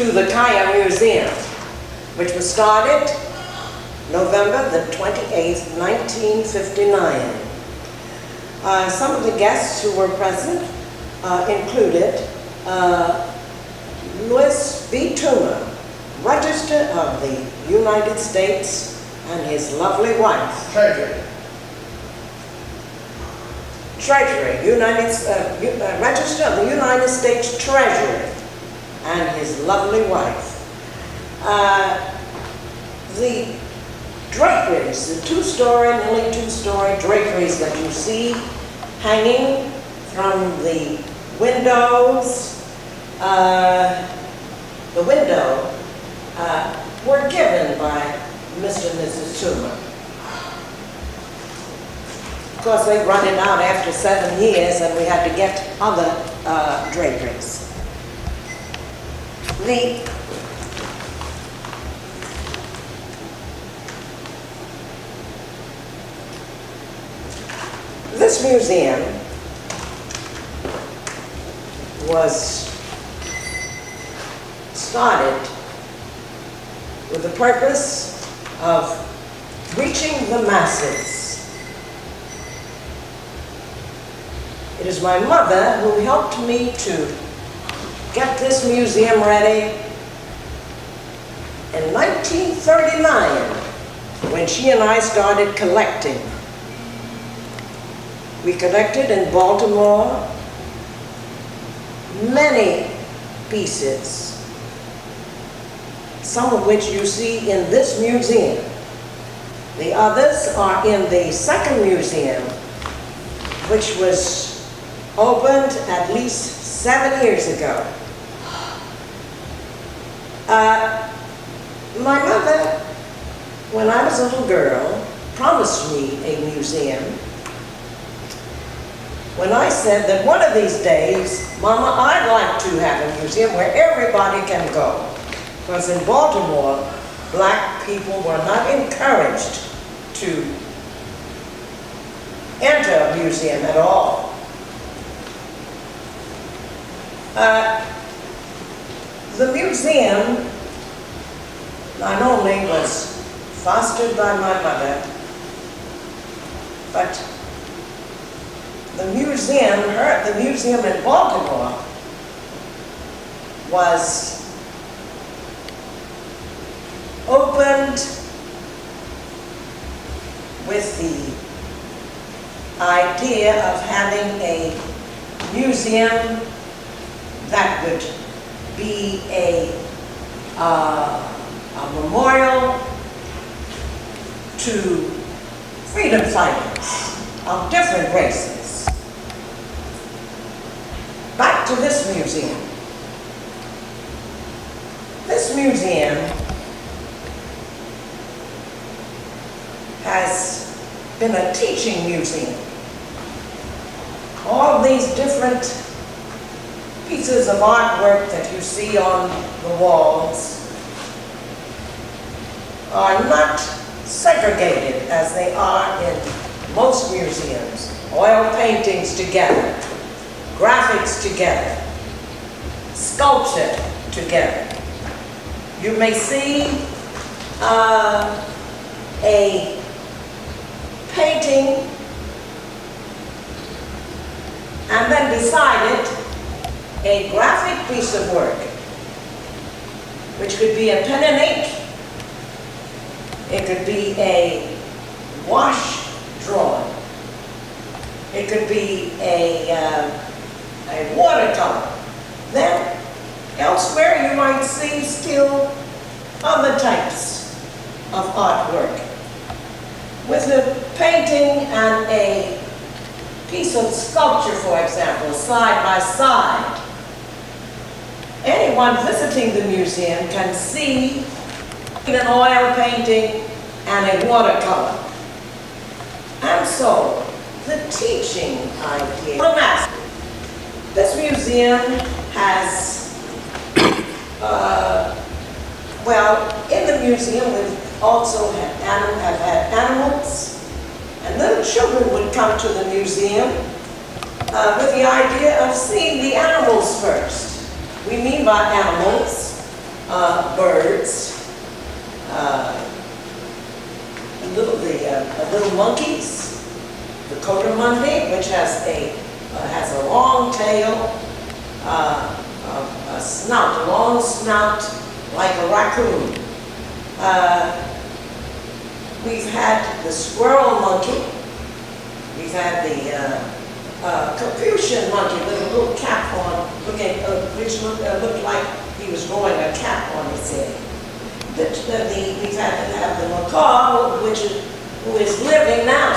to the Kiah Museum, which was started November the 28th, 1959. Some of the guests who were present included Louis V. Toomer, Register of the United States, and his lovely wife. Treasury, Register of the United States Treasury, and his lovely wife. The draperies, the nearly two-story draperies that you see hanging from the windows, were given by Mr. and Mrs. Toomer. Of course, they run it out after 7 years, and we had to get other draperies. This museum was started with the purpose of reaching the masses. It is my mother who helped me to get this museum ready in 1939, when she and I started collecting. We collected in Baltimore many pieces, some of which you see in this museum. The others are in the second museum, which was opened at least 7 years ago. My mother, when I was a little girl, promised me a museum. When I said that one of these days, Mama, I'd like to have a museum where everybody can go. Because in Baltimore, black people were not encouraged to enter a museum at all. The museum not only was fostered by my mother, but the museum in Baltimore was opened with the idea of having a museum that would be a memorial to freedom fighters of different races. Back to this museum. This museum has been a teaching museum. All these different pieces of artwork that you see on the walls are not segregated as they are in most museums. Oil paintings together, graphics together, sculpture together. You may see a painting and then beside it a graphic piece of work, which could be a pen and ink, it could be a wash drawing, it could be a watercolor. Then elsewhere you might see still other types of artwork, with a painting and a piece of sculpture, for example, side by side. Anyone visiting the museum can see an oil painting and a watercolor. And so, the teaching idea. This museum has, in the museum we've also have had animals, and little children would come to the museum with the idea of seeing the animals first. We mean by animals birds, little monkeys, the coatermundi, which has a long tail, a snout, a long snout like a raccoon. We've had the squirrel monkey. We've had the Capuchin monkey with a little cap on, which looked like he was growing a cap on his head. We've had to have the macaw, who is living now,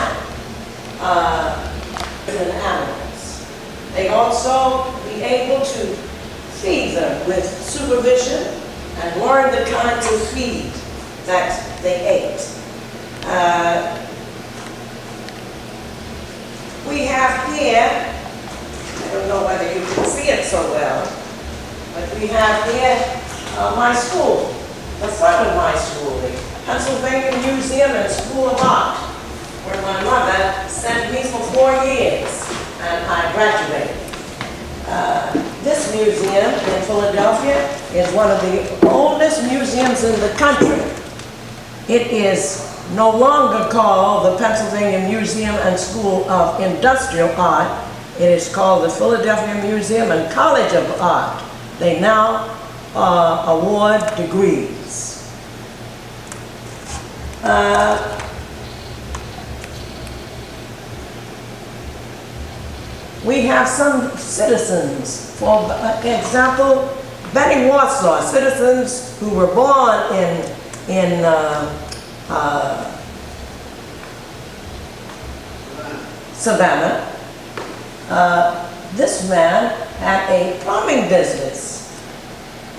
in animals. They also be able to feed them with supervision and learn the kinds of feed that they ate. We have here, I don't know whether you can see it so well, but we have here my school, the front of my school, the Pennsylvania Museum and School of Art, where my mother sent me for 4 years, and I graduated. This museum in Philadelphia is one of the oldest museums in the country. It is no longer called the Pennsylvania Museum and School of Industrial Art. It is called the Philadelphia Museum and College of Art. They now award degrees. We have some citizens, for example, Benny Warsaw, citizens who were born in Savannah. This man had a plumbing business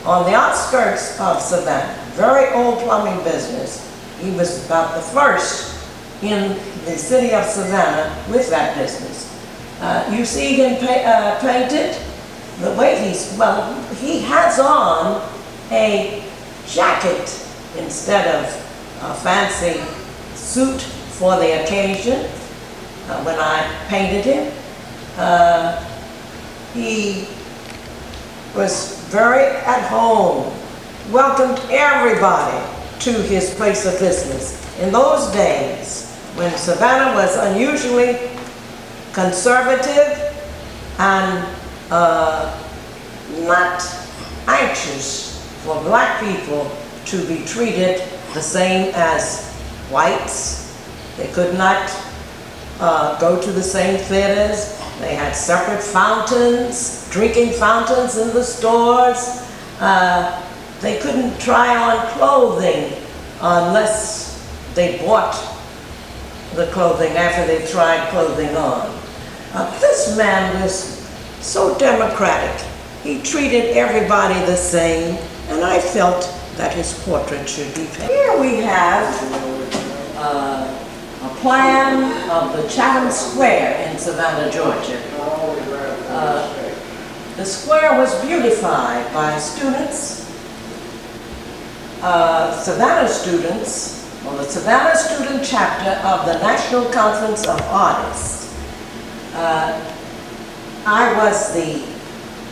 on the outskirts of Savannah, very old plumbing business. He was about the first in the city of Savannah with that business. You see him painted the way he has on a jacket instead of a fancy suit for the occasion. When I painted him, he was very at home, welcomed everybody to his place of business. In those days, when Savannah was unusually conservative and not anxious for black people to be treated the same as whites. They could not go to the same theaters. They had separate fountains, drinking fountains in the stores. They couldn't try on clothing unless they bought the clothing after they tried clothing on. This man was so democratic. He treated everybody the same, and I felt that his portrait should be painted. Here we have a plan of the Chatham Square in Savannah, Georgia. The square was beautified by students, Savannah students, or the Savannah Student Chapter of the National Conference of Artists. I was the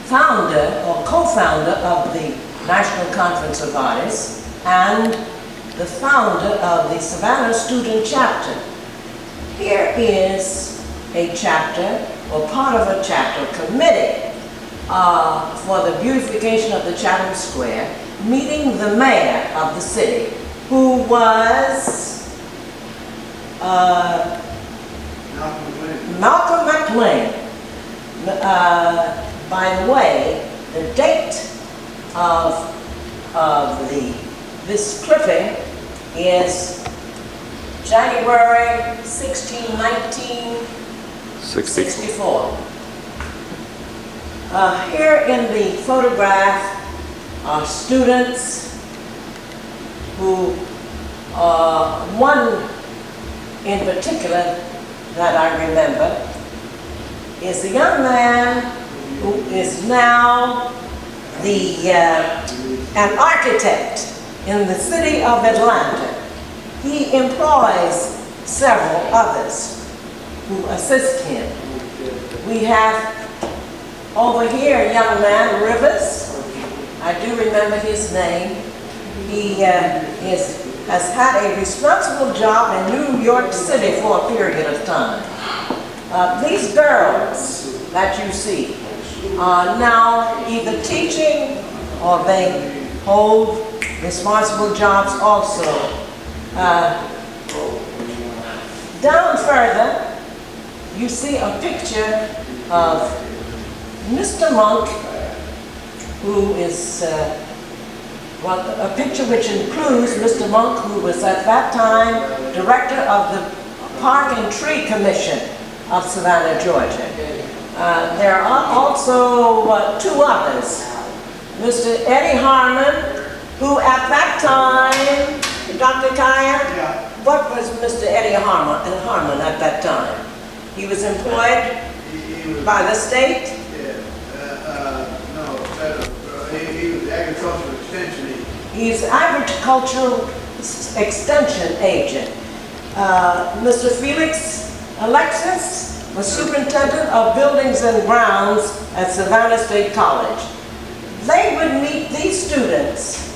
founder or co-founder of the National Conference of Artists and the founder of the Savannah Student Chapter. Here is a chapter, or part of a chapter, committee for the beautification of the Chatham Square, meeting the mayor of the city, who was Malcolm McLean. By the way, the date of this clipping is January 16, 1964. Here in the photograph are students who, one in particular that I remember is the young man who is now an architect in the city of Atlanta. He employs several others who assist him. We have over here a young man, Rivers. I do remember his name. He has had a responsible job in New York City for a period of time. These girls that you see are now either teaching or they hold responsible jobs also. Down further, you see a picture of Mr. Monk, who is a picture which includes Mr. Monk, who was at that time director of the Park and Tree Commission of Savannah, Georgia. There are also two others. Mr. Eddie Harmon, who at that time, Dr. Kiah, what was Mr. Eddie Harmon at that time? He was employed by the state? He was agricultural extension agent. He's agricultural extension agent. Mr. Felix Alexis was superintendent of buildings and grounds at Savannah State College. They would meet these students,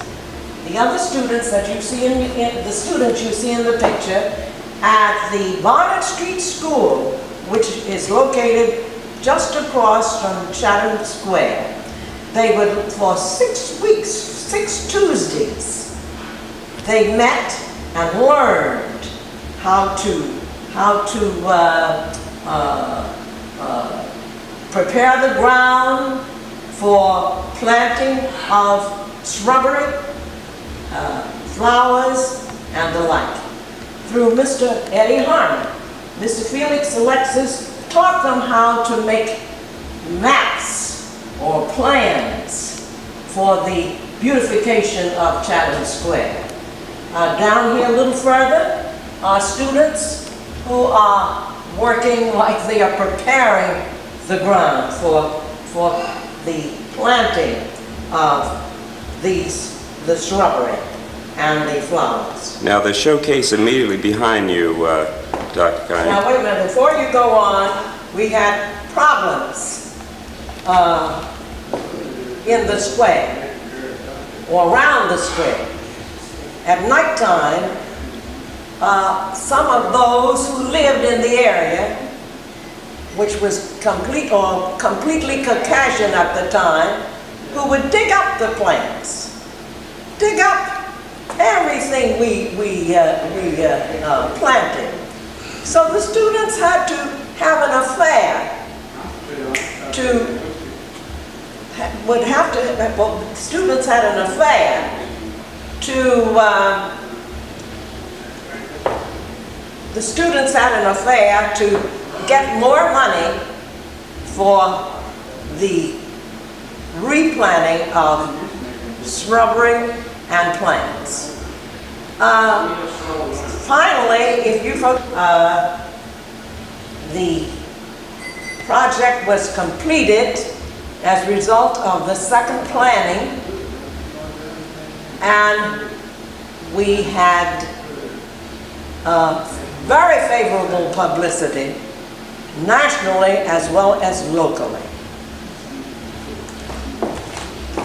the other students that you see the students you see in the picture, at the Barnett Street School, which is located just across from Chatham Square. They would, for 6 weeks, 6 Tuesdays, they met and learned how to prepare the ground for planting of shrubbery, flowers, and the like. Through Mr. Eddie Harmon, Mr. Felix Alexis taught them how to make maps or plans for the beautification of Chatham Square. Down here a little further are students who are working like they are preparing the ground for the planting of the shrubbery and the flowers. Now the showcase immediately behind you, Dr. Kiah. Now wait a minute, before you go on, we had problems in the square, or around the square. At nighttime, some of those who lived in the area, which was completely Caucasian at the time, who would dig up the plants, dig up everything we planted. So the students had to have an affair students had an affair to get more money for the replanting of shrubbery and plants. Finally, the project was completed as a result of the second planning, and we had very favorable publicity nationally as well as locally.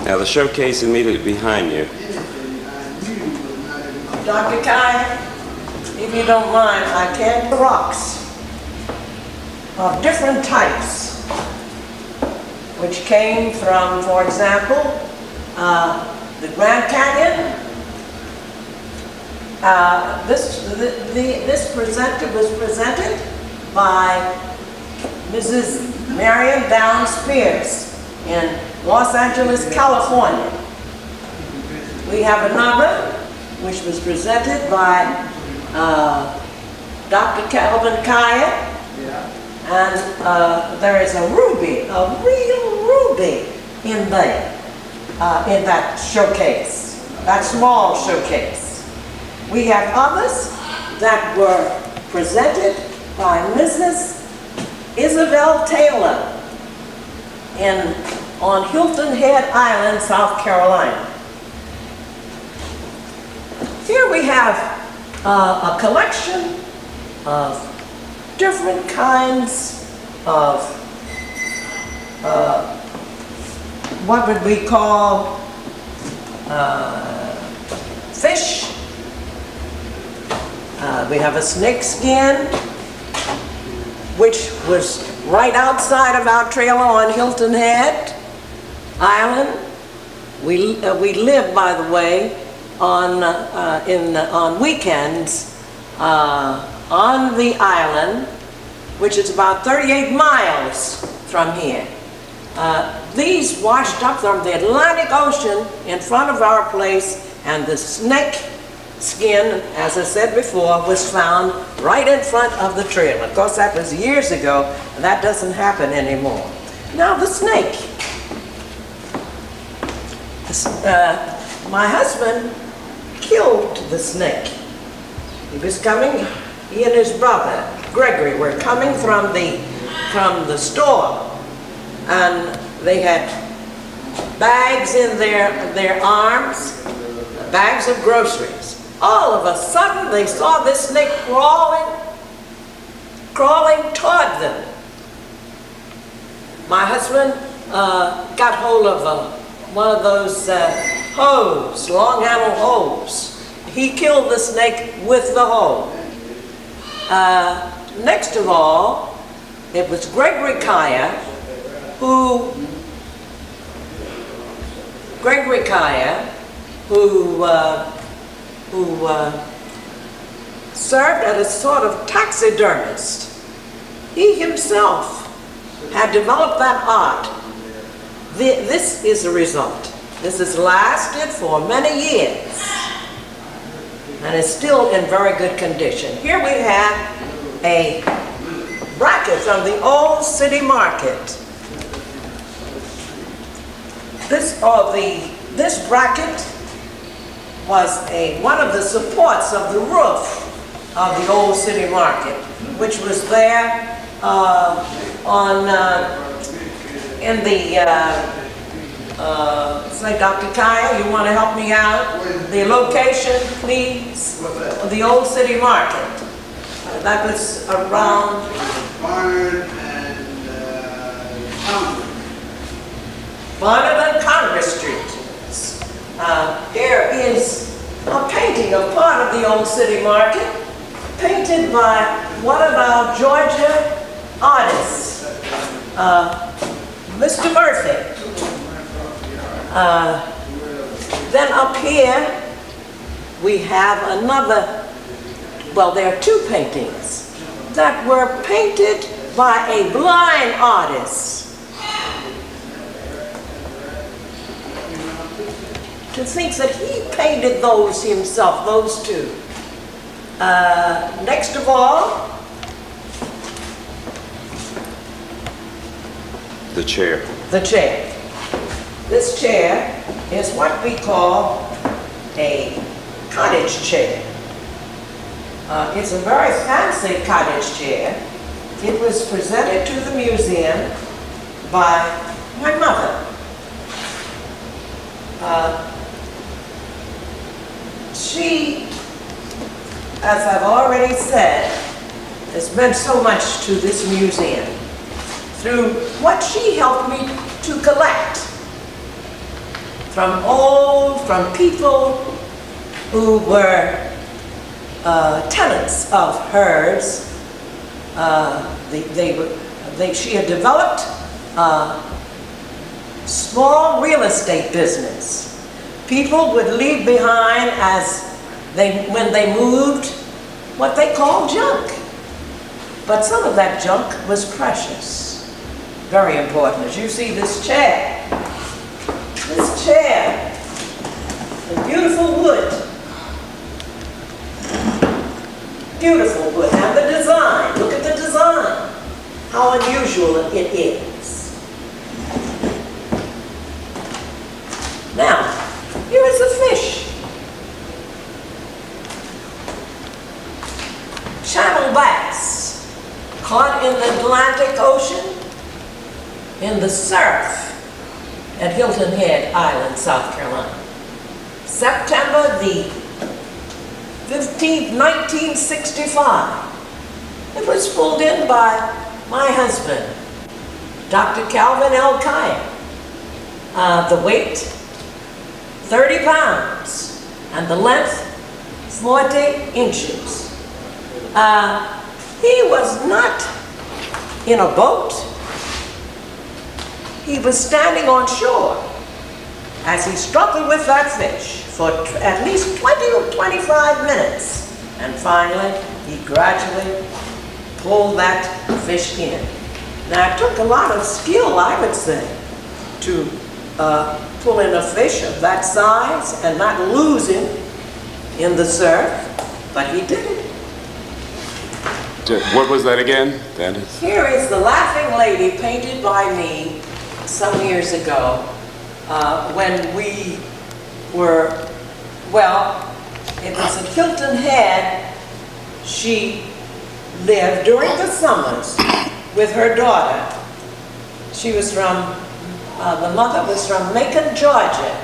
Now the showcase immediately behind you. Dr. Kiah, if you don't mind, I can rocks of different types, which came from, for example, the Grand Canyon. This was presented by Mrs. Marion Downs Pierce in Los Angeles, California. We have another, which was presented by Dr. Calvin Kiah. And there is a ruby, a real ruby in there, in that showcase, that small showcase. We have others that were presented by Mrs. Isabel Taylor on Hilton Head Island, South Carolina. Here we have a collection of different kinds of what would we call fish. We have a snake skin, which was right outside of our trailer on Hilton Head Island. We live, by the way, on weekends on the island, which is about 38 miles from here. These washed up from the Atlantic Ocean in front of our place, and the snake skin, as I said before, was found right in front of the trailer. Of course, that was years ago, and that doesn't happen anymore. Now, the snake. My husband killed the snake. He was coming, he and his brother, Gregory, were coming from the store, and they had bags in their arms, bags of groceries. All of a sudden, they saw this snake crawling toward them. My husband got hold of one of those hose, long-handled hose. He killed the snake with the hose. Next of all, it was Gregory Kiah who served as a sort of taxidermist. He himself had developed that art. This is the result. This has lasted for many years and is still in very good condition. Here we have a bracket from the old city market. This bracket was one of the supports of the roof of the old city market, which was there in the say, Dr. Kiah, you want to help me out? The location, please, of the old city market. That was around Barnard and Congress. Barnard and Congress Street. There is a painting of part of the old city market, painted by one of our Georgia artists, Mr. Murphy. Then up here, we have another, well, there are two paintings that were painted by a blind artist. To think that he painted those himself, those two. Next of all, The chair. the chair. This chair is what we call a cottage chair. It's a very fancy cottage chair. It was presented to the museum by my mother. She, as I've already said, has meant so much to this museum through what she helped me to collect from people who were tenants of hers. She had developed a small real estate business. People would leave behind when they moved what they called junk. But some of that junk was precious, very important. As you see this chair, the beautiful wood, and the design. Look at the design, how unusual it is. Now, here is a fish. Channel bass, caught in the Atlantic Ocean, in the surf at Hilton Head Island, South Carolina. September the 15th, 1965. It was pulled in by my husband, Dr. Calvin L. Kiah. The weight 30 pounds, and the length 40 inches. He was not in a boat. He was standing on shore as he struggled with that fish for at least 20 or 25 minutes. And finally, he gradually pulled that fish in. Now, it took a lot of skill, I would say, to pull in a fish of that size and not lose him in the surf, but he did it. What was that again? That is... Here is the Laughing Lady, painted by me some years ago when we were, well, it was at Hilton Head. She lived during the summers with her daughter. She was from, the mother was from Macon, Georgia.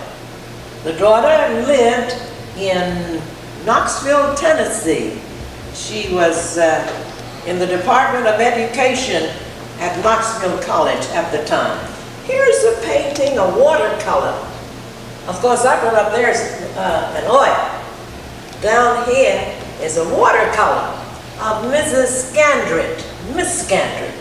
The daughter lived in Knoxville, Tennessee. She was in the Department of Education at Knoxville College at the time. Here's a painting, a watercolor. Of course, that one up there is an oil. Down here is a watercolor of Mrs. Scandrid, Miss Scandrid.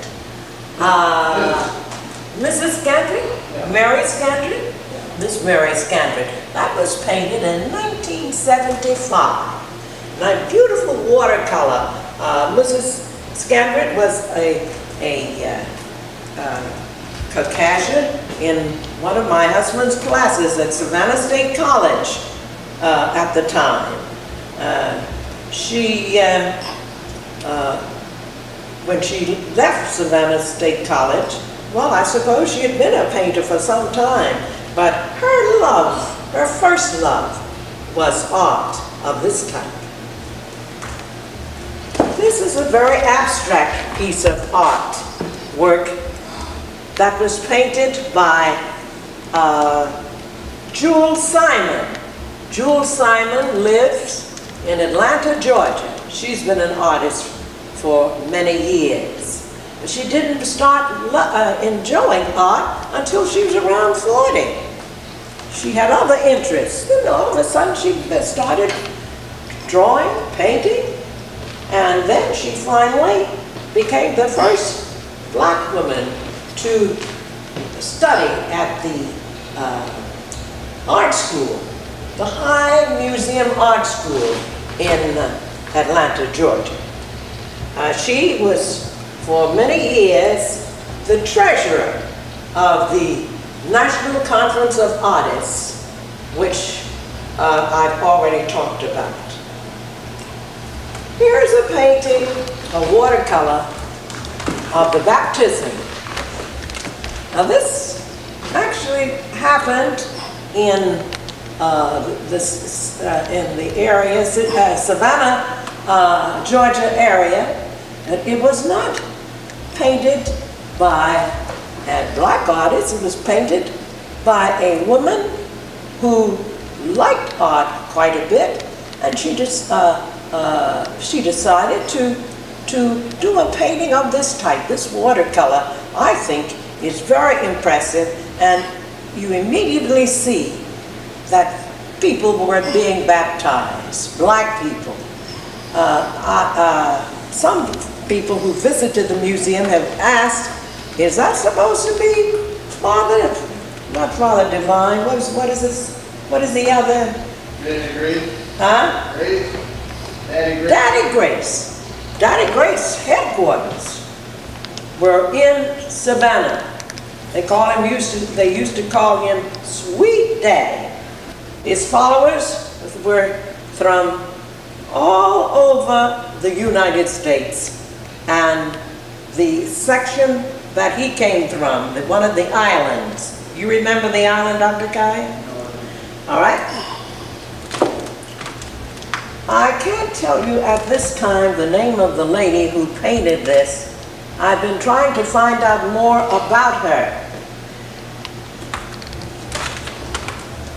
Mrs. Scandrid? Mary Scandrid? Miss Mary Scandrid. That was painted in 1975. Now, beautiful watercolor. Mrs. Scandrid was a Caucasian in one of my husband's classes at Savannah State College at the time. When she left Savannah State College, well, I suppose she had been a painter for some time, but her love, her first love, was art of this type. This is a very abstract piece of art work that was painted by Jules Simon. Jules Simon lives in Atlanta, Georgia. She's been an artist for many years. But she didn't start enjoying art until she was around 40. She had other interests. You know, all of a sudden she started drawing, painting, and then she finally became the first black woman to study at the art school, the Kiah Museum Art School in Atlanta, Georgia. She was, for many years, the treasurer of the National Conference of Artists, which I've already talked about. Here's a painting, a watercolor, of the baptism. Now this actually happened in the area, Savannah, Georgia area. It was not painted by a black artist. It was painted by a woman who liked art quite a bit, and she decided to do a painting of this type. This watercolor, I think, is very impressive, and you immediately see that people were being baptized, black people. Some people who visited the museum have asked, is that supposed to be Father, not Father Divine, what is this, what is the other? Daddy Grace. Huh? Grace. Daddy Grace. Daddy Grace. Daddy Grace headquarters were in Savannah. They used to call him Sweet Daddy. His followers were from all over the United States, and the section that he came from, one of the islands. You remember the island, Dr. Kiah? All right. I can't tell you at this time the name of the lady who painted this. I've been trying to find out more about her.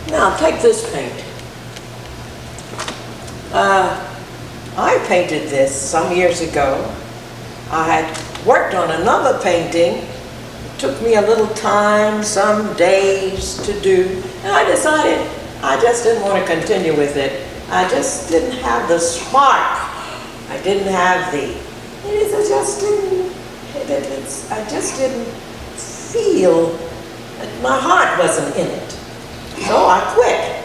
Now, take this painting. I painted this some years ago. I had worked on another painting. It took me a little time, some days to do, and I decided I just didn't want to continue with it. I just didn't have the spark. I didn't have the, I just didn't, I just didn't feel, my heart wasn't in it. So I quit.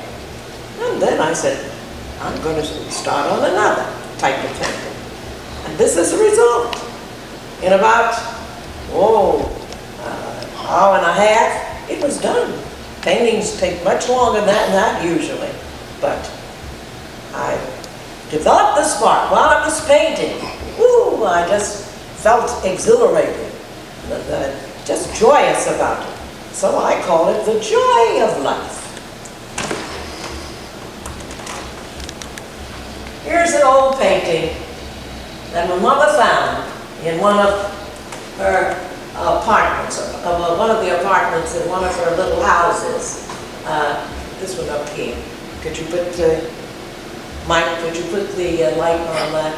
And then I said, I'm going to start on another type of painting. And this is the result. In about, hour and a half, it was done. Paintings take much longer than that usually, but I developed the spark while I was painting. Ooh, I just felt exhilarated, just joyous about it. So I call it the joy of life. Here's an old painting that my mother found in one of her apartments, one of the apartments in one of her little houses. This one up here. Could you put, Mike, could you put the light on that?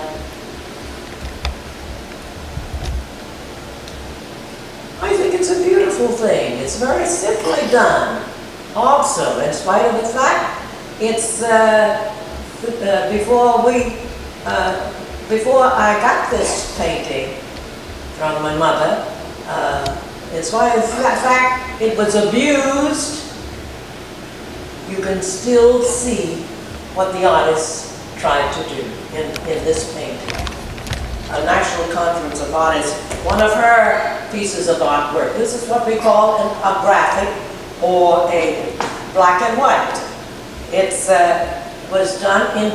I think it's a beautiful thing. It's very simply done. Also, in spite of the fact, it's before I got this painting from my mother, in spite of the fact it was abused, you can still see what the artist tried to do in this painting. A National Conference of Artists, one of her pieces of artwork. This is what we call a graphic or a black and white. It was done in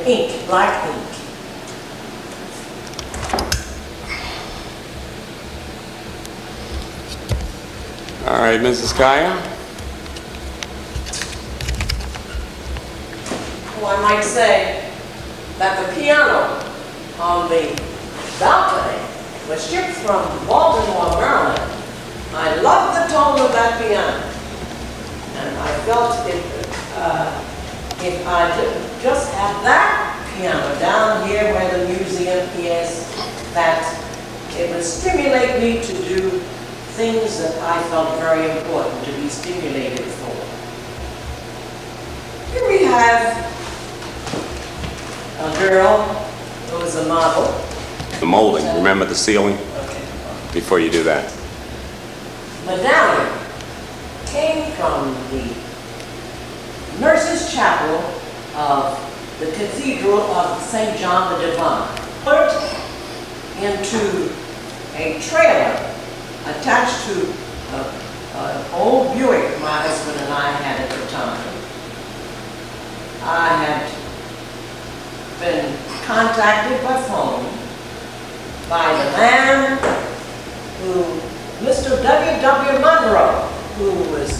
ink, black ink. All right, Mrs. Kiah? Well, I might say that the piano on the balcony was shipped from Baltimore, Maryland. I love the tone of that piano. And I felt if I just had that piano down here where the museum is, that it would stimulate me to do things that I felt very important to be stimulated for. Here we have a girl who was a model. The molding, remember the ceiling? Okay. Before you do that. Medallion came from the Nurses' Chapel of the Cathedral of St. John the Divine. Put into a trailer attached to an old Buick my husband and I had at the time. I had been contacted by phone by the man Mr. W.W. Monroe, who was